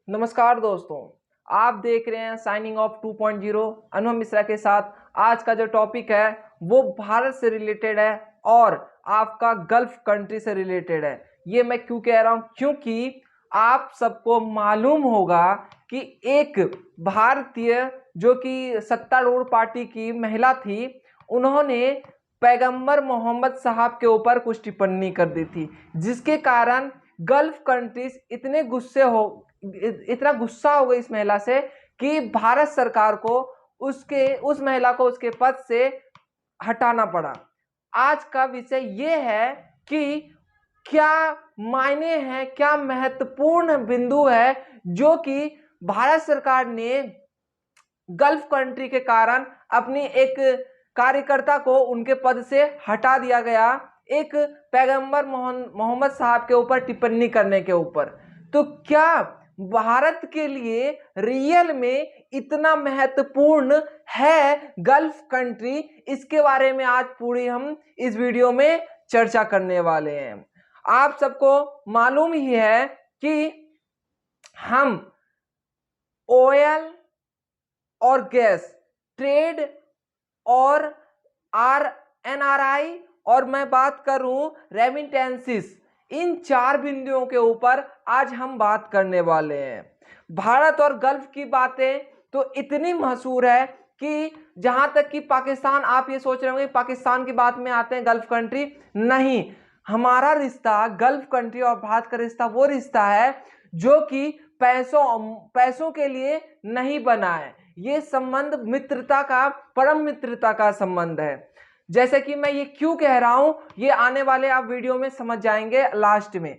नमस्कार दोस्तों, आप देख रहे हैं साइनिंग ऑफ 2.0 अनुभव मिश्रा के साथ। आज का जो टॉपिक है वो भारत से रिलेटेड है और आपका गल्फ कंट्री से रिलेटेड है। ये मैं क्यों कह रहा हूं? क्योंकि आप सबको मालूम होगा कि एक भारतीय जो कि सत्तारूढ़ पार्टी की महिला थी, उन्होंने पैगंबर मोहम्मद साहब के ऊपर कुछ टिप्पणी कर दी थी, जिसके कारण गल्फ कंट्रीज इतना गुस्सा हो गई इस महिला से कि भारत सरकार को उस महिला को उसके पद से हटाना पड़ा। आज का विषय ये है कि क्या मायने हैं, क्या महत्वपूर्ण बिंदु है जो कि भारत सरकार ने गल्फ कंट्री के कारण अपनी एक कार्यकर्ता को उनके पद से हटा दिया गया, एक पैगंबर मोहम्मद साहब के ऊपर टिप्पणी करने के ऊपर। तो क्या भारत के लिए रियल में इतना महत्वपूर्ण है गल्फ कंट्री? इसके बारे में आज पूरी हम इस वीडियो में चर्चा करने वाले हैं। आप सबको मालूम ही है कि हम ऑयल और गैस ट्रेड और एनआरआई और मैं बात करूं रेमिटेंसिस, इन चार बिंदुओं के ऊपर आज हम बात करने वाले हैं। भारत और गल्फ की बातें तो इतनी मशहूर है कि जहां तक कि पाकिस्तान, आप ये सोच रहे होंगे पाकिस्तान की बात में आते हैं गल्फ कंट्री, नहीं। हमारा रिश्ता गल्फ कंट्री और भारत का रिश्ता वो रिश्ता है जो कि पैसों के लिए नहीं बना है। ये संबंध मित्रता का, परम मित्रता का संबंध है। जैसे कि मैं ये क्यों कह रहा हूं, ये आने वाले आप वीडियो में समझ जाएंगे लास्ट में।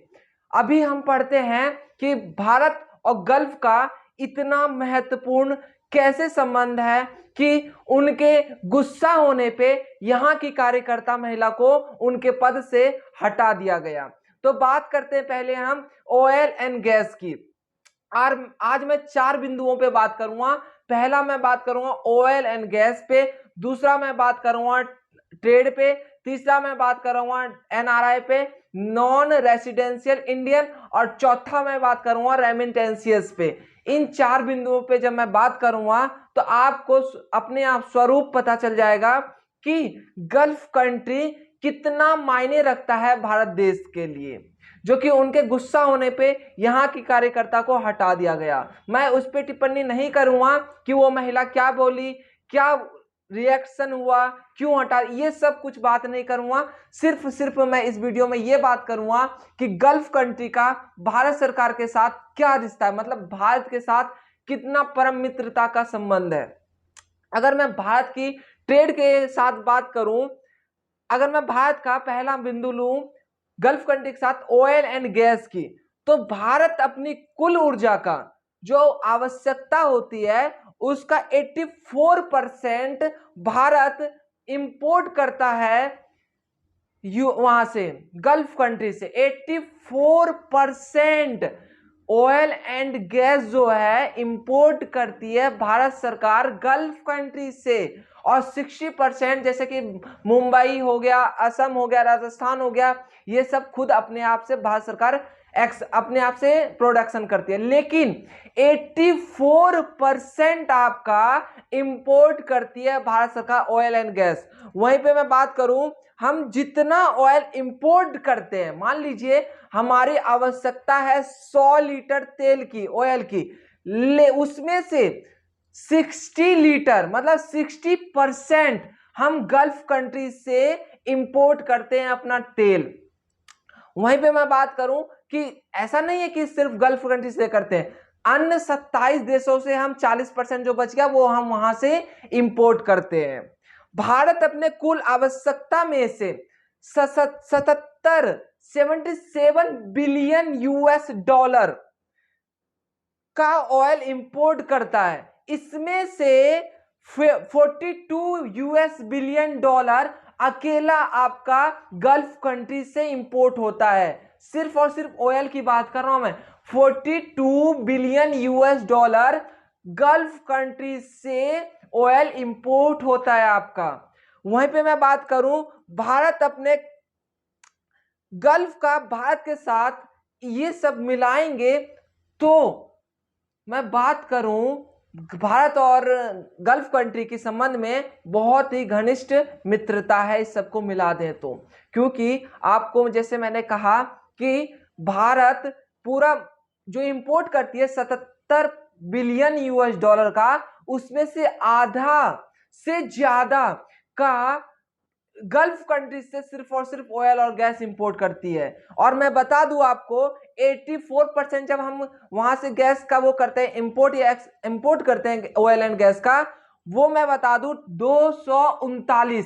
अभी हम पढ़ते हैं कि भारत और गल्फ का इतना महत्वपूर्ण कैसे संबंध है कि उनके गुस्सा होने पे यहां की कार्यकर्ता महिला को उनके पद से हटा दिया गया। तो बात करते हैं पहले हम ऑयल एंड गैस की। आज मैं चार बिंदुओं पे बात करूंगा। पहला मैं बात करूंगा ऑयल एंड गैस पे, दूसरा मैं बात करूंगा ट्रेड पे, तीसरा मैं बात करूंगा एनआरआई पे, नॉन रेसिडेंशियल इंडियन, और चौथा मैं बात करूंगा रेमिटेंसियस पे। इन चार बिंदुओं पे जब मैं बात करूंगा तो आपको अपने आप स्वरूप पता चल जाएगा कि गल्फ कंट्री कितना मायने रखता है भारत देश के लिए, जो कि उनके गुस्सा होने पे यहां की कार्यकर्ता को हटा दिया गया। मैं उस पर टिप्पणी नहीं करूंगा कि वो महिला क्या बोली, क्या रिएक्शन हुआ, क्यों हटा, ये सब कुछ बात नहीं करूंगा। सिर्फ मैं इस वीडियो में ये बात करूंगा कि गल्फ कंट्री का भारत सरकार के साथ क्या रिश्ता है, मतलब भारत के साथ कितना परम मित्रता का संबंध है। अगर मैं भारत की ट्रेड के साथ बात करूं, अगर मैं भारत का पहला बिंदु लूं गल्फ कंट्री के साथ ऑयल एंड गैस की, तो भारत अपनी कुल ऊर्जा का जो आवश्यकता होती है उसका 84% भारत इंपोर्ट करता है वहां से, गल्फ कंट्री से। 84% ऑयल एंड गैस जो है इंपोर्ट करती है भारत सरकार गल्फ कंट्री से, और 60% जैसे कि मुंबई हो गया, असम हो गया, राजस्थान हो गया, ये सब खुद अपने आप से भारत सरकार अपने आप से प्रोडक्शन करती है। लेकिन 84% आपका इंपोर्ट करती है भारत सरकार ऑयल एंड गैस। वहीं पे मैं बात करूं, हम जितना ऑयल इंपोर्ट करते हैं, मान लीजिए हमारी आवश्यकता है 100 लीटर तेल की, ऑयल की, उसमें से 60 लीटर मतलब 60% हम गल्फ कंट्री से इंपोर्ट करते हैं अपना तेल। वहीं पे मैं बात करूं कि ऐसा नहीं है कि सिर्फ गल्फ कंट्री से करते हैं, अन्य 27 देशों से हम 40% जो बच गया वो हम वहां से इंपोर्ट करते हैं। भारत अपने कुल आवश्यकता में से 77 बिलियन यूएस डॉलर का ऑयल इंपोर्ट करता है। इसमें से 42 यूएस बिलियन डॉलर अकेला आपका गल्फ कंट्री से इंपोर्ट होता है। सिर्फ और सिर्फ ऑयल की बात कर रहा हूं मैं। 42 billion US dollar gulf country से ऑयल इंपोर्ट होता है आपका। वहीं पे मैं बात करूं, भारत अपने गल्फ का भारत के साथ ये सब मिलाएंगे तो मैं बात करूं भारत और गल्फ कंट्री के संबंध में बहुत ही घनिष्ठ मित्रता है इस सबको मिला दें तो, क्योंकि आपको जैसे मैंने कहा कि भारत पूरा जो इंपोर्ट करती है 77 बिलियन यूएस डॉलर का, उसमें से आधा से ज्यादा का गल्फ कंट्री से सिर्फ और सिर्फ ऑयल और गैस इंपोर्ट करती है। और मैं बता दूं आपको 84% जब हम वहां से गैस का वो करते हैं इंपोर्ट या इंपोर्ट करते हैं ऑयल एंड गैस का, वो मैं बता दूं 239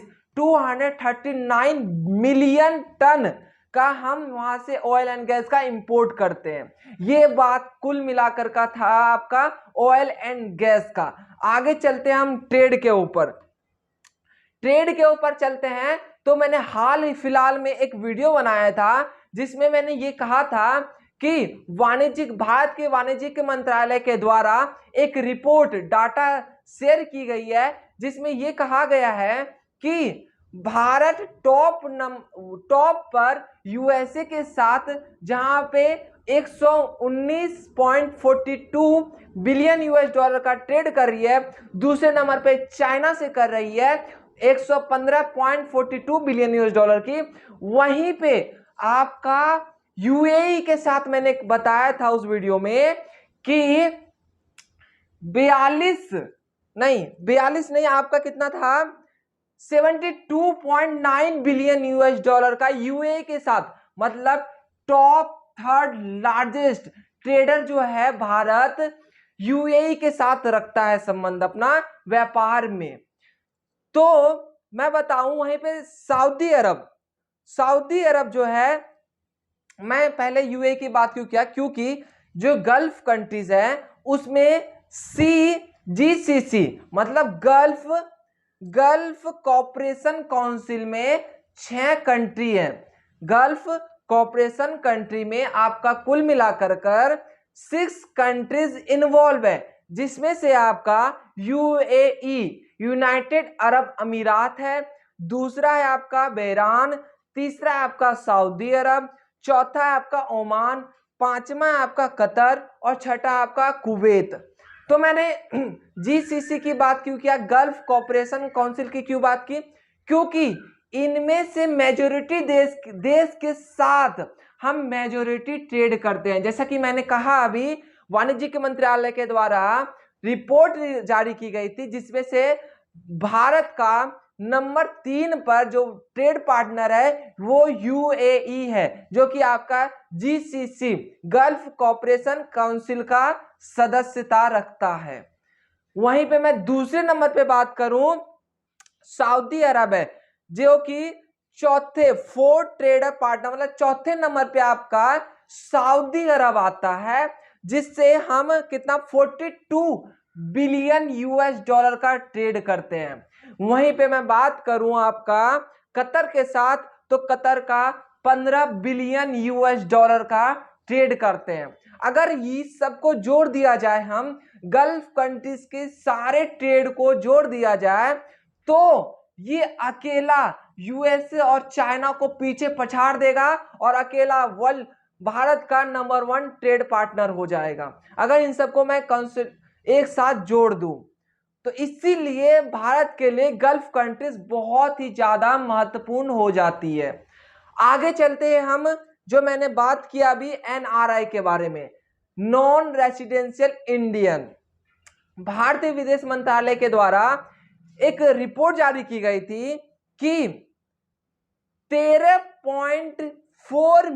मिलियन टन का हम वहां से ऑयल एंड गैस का इंपोर्ट करते हैं। ये बात कुल मिलाकर का था आपका ऑयल एंड गैस का। आगे चलते हैं हम ट्रेड के ऊपर चलते हैं। तो मैंने हाल ही फिलहाल में एक वीडियो बनाया था जिसमें मैंने ये कहा था कि भारत के वाणिज्यिक मंत्रालय के द्वारा एक रिपोर्ट डाटा शेयर की गई है जिसमें ये कहा गया है कि भारत टॉप पर यूएसए के साथ, जहां पे 119.42 बिलियन यूएस डॉलर का ट्रेड कर रही है। दूसरे नंबर पे चाइना से कर रही है 115.42 बिलियन यूएस डॉलर की। वहीं पे आपका यूएई के साथ मैंने बताया था उस वीडियो में कि 42 नहीं आपका कितना था 72.9 बिलियन यूएस डॉलर का यूएई के साथ, मतलब टॉप थर्ड लार्जेस्ट ट्रेडर जो है भारत यूएई के साथ रखता है संबंध अपना व्यापार में। तो मैं बताऊं वहीं पे सऊदी अरब जो है, मैं पहले यूएई की बात क्यों किया, क्योंकि जो गल्फ कंट्रीज है उसमें जीसीसी मतलब गल्फ कॉपरेशन काउंसिल में 6 कंट्री है। गल्फ कॉपरेशन कंट्री में आपका कुल मिलाकर 6 कंट्रीज इन्वॉल्व है, जिसमें से आपका यूएई यूनाइटेड अरब अमीरात है, दूसरा है आपका बहरान, तीसरा है आपका सऊदी अरब, चौथा है आपका ओमान, पांचवा है आपका कतर और छठा आपका कुवैत। तो मैंने जीसीसी की बात क्यों किया, गल्फ कॉपरेशन काउंसिल की क्यों बात की, क्योंकि इनमें से मेजॉरिटी देश के साथ हम मेजॉरिटी ट्रेड करते हैं। जैसा कि मैंने कहा अभी वाणिज्यिक मंत्रालय के द्वारा रिपोर्ट जारी की गई थी जिसमें से भारत का नंबर 3 पर जो ट्रेड पार्टनर है वो यूएई है, जो कि आपका जीसीसी गल्फ कॉपरेशन काउंसिल का सदस्यता रखता है। वहीं पे मैं दूसरे नंबर पे बात करूं सऊदी अरब है, जो कि फोर्थ ट्रेडर पार्टनर मतलब चौथे नंबर पे आपका सऊदी अरब आता है, जिससे हम कितना 42 बिलियन यूएस डॉलर का ट्रेड करते हैं। वहीं पे मैं बात करूं आपका कतर के साथ, तो कतर का 15 बिलियन यूएस डॉलर का ट्रेड करते हैं। अगर ये सबको जोड़ दिया जाए, हम गल्फ कंट्रीज के सारे ट्रेड को जोड़ दिया जाए, तो ये अकेला यूएसए और चाइना को पीछे पछाड़ देगा और अकेला वर्ल्ड भारत का नंबर 1 ट्रेड पार्टनर हो जाएगा अगर इन सबको मैं एक साथ जोड़ दूं। तो इसीलिए भारत के लिए गल्फ कंट्रीज बहुत ही ज्यादा महत्वपूर्ण हो जाती है। आगे चलते हैं हम, जो मैंने बात किया अभी एनआरआई के बारे में, नॉन रेसिडेंशियल इंडियन। भारतीय विदेश मंत्रालय के द्वारा एक रिपोर्ट जारी की गई थी कि 13.4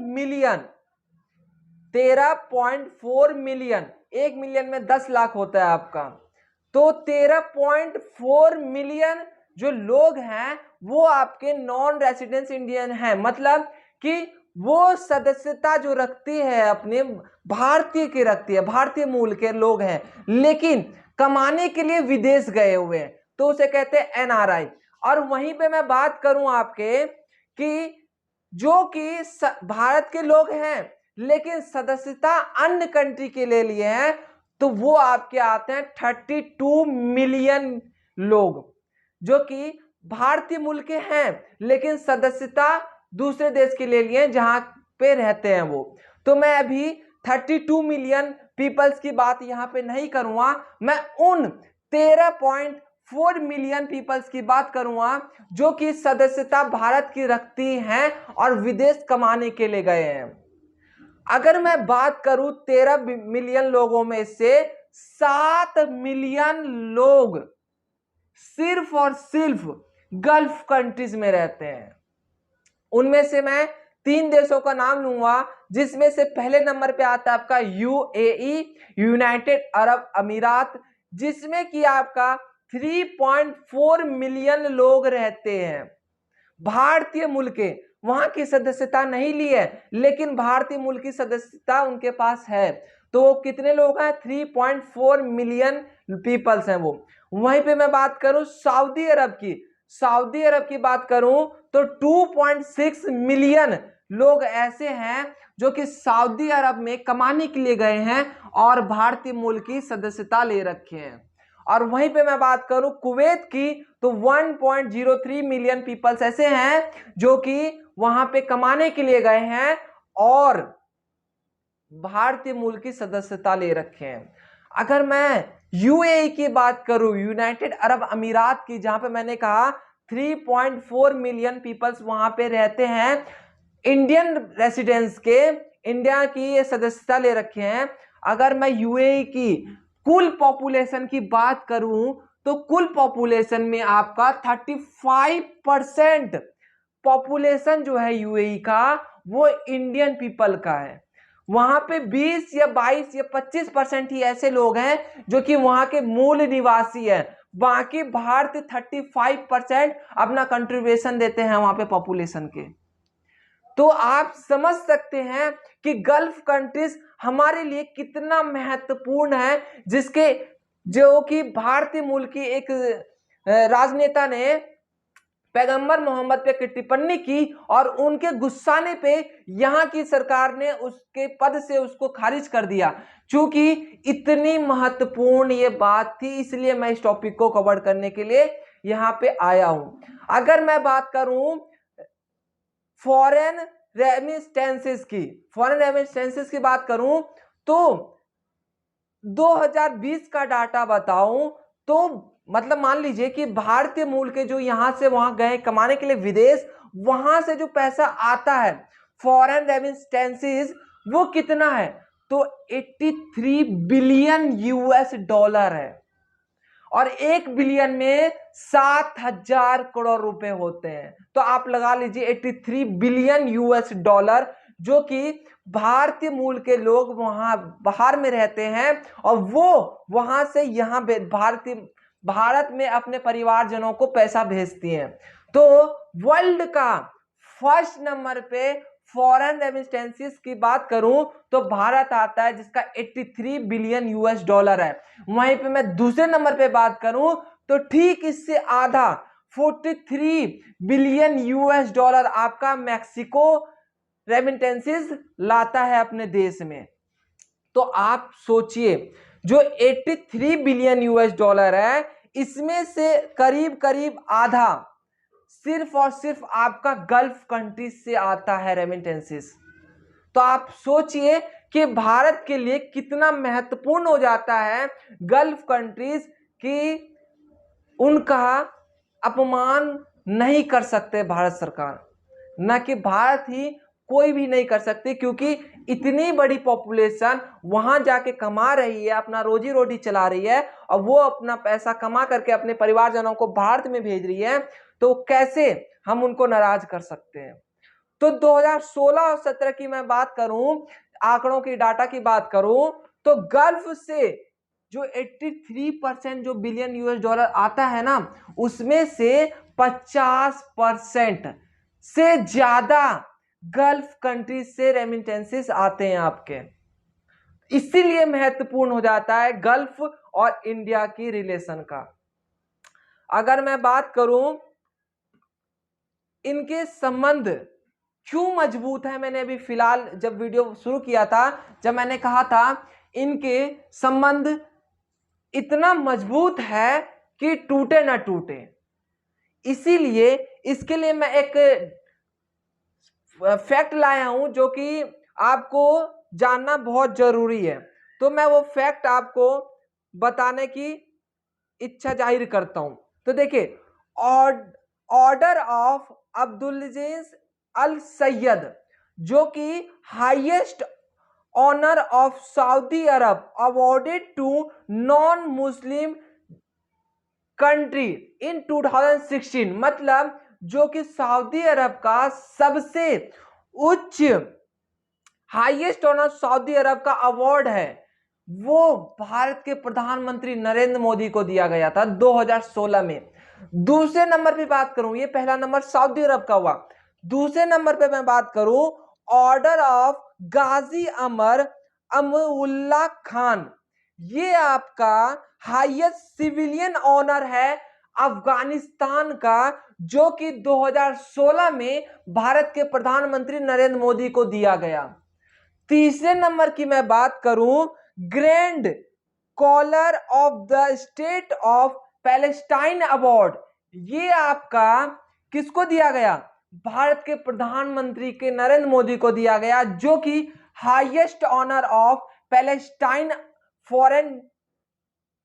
मिलियन, 1 मिलियन में 10 लाख होता है आपका, तो 13.4 मिलियन जो लोग हैं वो आपके नॉन रेसिडेंस इंडियन हैं, मतलब कि वो सदस्यता जो रखती है अपने भारतीय की रखती है, भारतीय मूल के लोग हैं लेकिन कमाने के लिए विदेश गए हुए हैं, तो उसे कहते हैं एनआरआई। और वहीं पे मैं बात करूं आपके कि जो कि भारत के लोग हैं लेकिन सदस्यता अन्य कंट्री के ले लिए हैं, तो वो आपके आते हैं 32 मिलियन लोग जो कि भारतीय मूल के हैं लेकिन सदस्यता दूसरे देश के ले लिए जहां पे रहते हैं वो। तो मैं अभी 32 मिलियन पीपल्स की बात यहाँ पे नहीं करूंगा, मैं उन 13.4 मिलियन पीपल्स की बात करूंगा जो कि सदस्यता भारत की रखती हैं और विदेश कमाने के लिए गए हैं। अगर मैं बात करूं 13 मिलियन लोगों में से 7 मिलियन लोग सिर्फ और सिर्फ गल्फ कंट्रीज में रहते हैं। उनमें से मैं 3 देशों का नाम लूंगा, जिसमें से पहले नंबर पे आता है आपका यूएई, यूनाइटेड अरब अमीरात, जिसमें कि आपका 3.4 मिलियन लोग रहते हैं। भारतीय मूल के वहां की सदस्यता नहीं ली है, लेकिन भारतीय मूल की सदस्यता उनके पास है। तो कितने लोग हैं? 3.4 मिलियन पीपल्स हैं वो। वहीं पे मैं बात करूं सऊदी अरब की बात करूं तो 2.6 मिलियन लोग ऐसे हैं जो कि सऊदी अरब में कमाने के लिए गए हैं और भारतीय मूल की सदस्यता ले रखे हैं। और वहीं पे मैं बात करूं कुवैत की तो 1.03 मिलियन पीपल्स ऐसे हैं जो कि वहां पे कमाने के लिए गए हैं और भारतीय मूल की सदस्यता ले रखे हैं। अगर मैं यूएई की बात करूं, यूनाइटेड अरब अमीरात की, जहां पे मैंने कहा 3.4 मिलियन पीपल्स वहां पे रहते हैं इंडियन रेसिडेंट्स के, इंडिया की ये सदस्यता ले रखे हैं। अगर मैं यूएई की कुल पॉपुलेशन की बात करूं तो कुल पॉपुलेशन में आपका 35% पॉपुलेशन जो है यूएई का वो इंडियन पीपल का है। वहां पे 20 या 22 या 25% ही ऐसे लोग हैं जो कि वहां के मूल निवासी हैं। बाकी भारतीय 35% अपना कंट्रीब्यूशन देते हैं वहां पे पॉपुलेशन के। तो आप समझ सकते हैं कि गल्फ कंट्रीज हमारे लिए कितना महत्वपूर्ण है, जिसके जो कि भारतीय मूल की एक राजनेता ने पैगंबर मोहम्मद पे टिप्पणी की और उनके गुस्साने पे यहाँ की सरकार ने उसके पद से उसको खारिज कर दिया। क्योंकि इतनी महत्वपूर्ण ये बात थी, इसलिए मैं इस टॉपिक को कवर करने के लिए यहाँ पे आया हूं। अगर मैं बात करूं फॉरेन रेमिटेंसेस की बात करूं तो 2020 का डाटा बताऊं तो मतलब मान लीजिए कि भारतीय मूल के जो यहां से वहां गए कमाने के लिए विदेश, वहां से जो पैसा आता है फॉरेन रेमिटेंसेस, वो कितना है? तो 83 बिलियन यूएस डॉलर है और 1 बिलियन में 7,000 करोड़ रुपए होते हैं। तो आप लगा लीजिए 83 बिलियन यूएस डॉलर, जो कि भारतीय मूल के लोग वहां बाहर में रहते हैं और वो वहां से यहाँ भारत में अपने परिवारजनों को पैसा भेजती हैं। तो वर्ल्ड का फर्स्ट नंबर पे फॉरेन रेमिटेंसेस की बात करूं तो भारत आता है, जिसका 83 बिलियन यूएस डॉलर है। वहीं पे मैं दूसरे नंबर पे बात करूं तो ठीक इससे आधा 43 बिलियन यूएस डॉलर आपका मैक्सिको रेमिटेंसेस लाता है अपने देश में। तो आप सोचिए जो 83 बिलियन यूएस डॉलर है, इसमें से करीब करीब आधा सिर्फ और सिर्फ आपका गल्फ कंट्रीज से आता है रेमिटेंसेस। तो आप सोचिए कि भारत के लिए कितना महत्वपूर्ण हो जाता है गल्फ कंट्रीज कि उनका अपमान नहीं कर सकते भारत सरकार, न कि भारत ही, कोई भी नहीं कर सकती, क्योंकि इतनी बड़ी पॉपुलेशन वहां जाके कमा रही है, अपना रोजी रोटी चला रही है और वो अपना पैसा कमा करके अपने परिवारजनों को भारत में भेज रही है। तो कैसे हम उनको नाराज कर सकते हैं? तो 2016 और 17 की मैं बात करूं, आंकड़ों की डाटा की बात करूं तो गल्फ से जो 83% जो बिलियन यूएस डॉलर आता है ना, उसमें से 50% से ज्यादा गल्फ कंट्रीज से रेमिटेंसेस आते हैं आपके। इसीलिए महत्वपूर्ण हो जाता है गल्फ और इंडिया की रिलेशन का। अगर मैं बात करूं इनके संबंध क्यों मजबूत है, मैंने अभी फिलहाल जब वीडियो शुरू किया था, जब मैंने कहा था इनके संबंध इतना मजबूत है कि टूटे ना टूटे, इसीलिए इसके लिए मैं एक फैक्ट लाया हूं जो कि आपको जानना बहुत जरूरी है। तो मैं वो फैक्ट आपको बताने की इच्छा जाहिर करता हूं। तो देखिए, order of Abdulaziz Al Saud, जो कि highest honour of Saudi Arabia, awarded to non Muslim country in 2016, मतलब जो कि सऊदी अरब का सबसे उच्च हाईएस्ट ऑनर सऊदी अरब का अवार्ड है, वो भारत के प्रधानमंत्री नरेंद्र मोदी को दिया गया था 2016 में। दूसरे नंबर पे बात करूं, ये पहला नंबर सऊदी अरब का हुआ। दूसरे नंबर पे मैं बात करूं, ऑर्डर ऑफ गाजी अमरुल्ला खान, ये आपका हाईएस्ट सिविलियन ऑनर है अफगानिस्तान का, जो कि 2016 में भारत के प्रधानमंत्री नरेंद्र मोदी को दिया गया। तीसरे नंबर की मैं बात करूं, grand collar of the state of Palestine award, ये आपका किसको दिया गया? भारत के प्रधानमंत्री के नरेंद्र मोदी को दिया गया, जो कि highest honour of Palestine foreign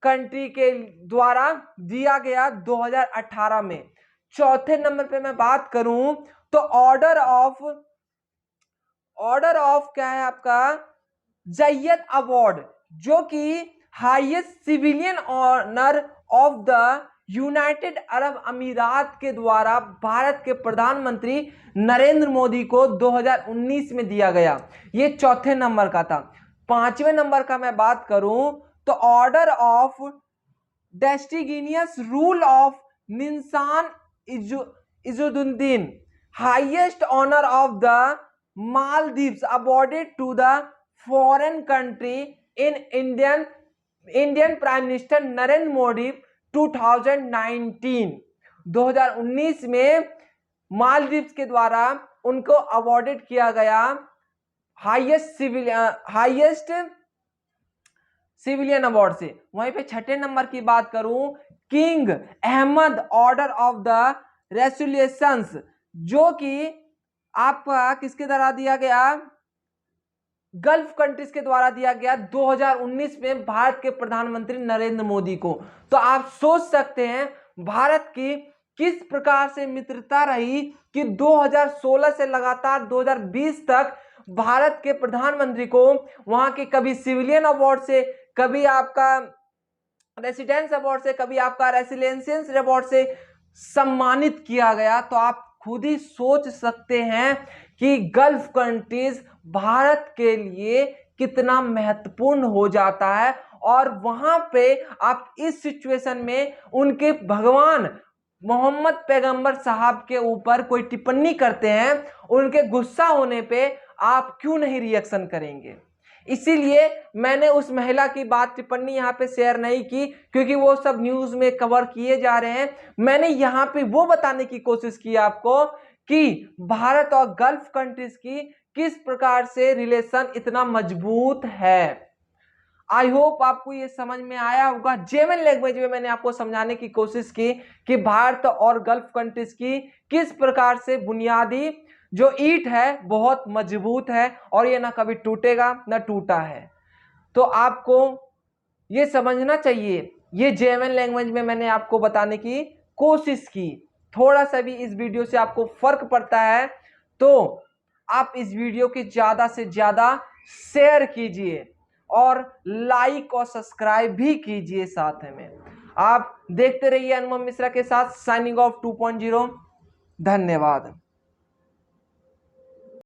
country के द्वारा दिया गया 2018 में। चौथे नंबर पे मैं बात करूं तो ऑर्डर ऑफ क्या है आपका? जैयद अवार्ड, जो कि highest civilian honour of the United Arab Emirates के द्वारा भारत के प्रधानमंत्री नरेंद्र मोदी को 2019 में दिया गया। ये चौथे नंबर का था। पांचवें नंबर का मैं बात करूं तो order of distinguished rule of Nishan Izzuddeen, highest honour of the Maldives, awarded to the foreign country in Indian prime minister Narendra Modi 2019 में मालदीव्स के द्वारा उनको अवॉर्डेड किया गया हाईएस्ट सिविलियन अवार्ड से। वहीं पे छठे नंबर की बात करूं, king Ahmad order of the resolutions, जो कि आपका किसके द्वारा दिया गया? गल्फ कंट्रीज के द्वारा दिया गया 2019 में भारत के प्रधानमंत्री नरेंद्र मोदी को। तो आप सोच सकते हैं भारत की किस प्रकार से मित्रता रही कि 2016 से लगातार 2020 तक भारत के प्रधानमंत्री को वहां के कभी सिविलियन अवार्ड से, कभी आपका रेसिडेंस अवार्ड से, कभी आपका रेसिलेंशियस अवार्ड से सम्मानित किया गया। तो आप खुद ही सोच सकते हैं कि गल्फ कंट्रीज भारत के लिए कितना महत्वपूर्ण हो जाता है। और वहां पे आप इस सिचुएशन में उनके भगवान मोहम्मद पैगंबर साहब के ऊपर कोई टिप्पणी करते हैं, उनके गुस्सा होने पे आप क्यों नहीं रिएक्शन करेंगे? इसीलिए मैंने उस महिला की बात टिप्पणी यहाँ पे शेयर नहीं की, क्योंकि वो सब न्यूज में कवर किए जा रहे हैं। मैंने यहाँ पे वो बताने की कोशिश की आपको कि भारत और गल्फ कंट्रीज की किस प्रकार से रिलेशन इतना मजबूत है। आई होप आपको ये समझ में आया होगा। जेमन लैंग्वेज में मैंने आपको समझाने की कोशिश की कि भारत और गल्फ कंट्रीज की किस प्रकार से बुनियादी जो ईंट है बहुत मजबूत है और ये ना कभी टूटेगा ना टूटा है। तो आपको ये समझना चाहिए। ये जेमन लैंग्वेज में मैंने आपको बताने की कोशिश की। थोड़ा सा भी इस वीडियो से आपको फर्क पड़ता है तो आप इस वीडियो की ज़्यादा से ज़्यादा शेयर कीजिए और लाइक और सब्सक्राइब भी कीजिए। साथ में आप देखते रहिए अनुपम मिश्रा के साथ साइनिंग ऑफ 2.0। धन्यवाद।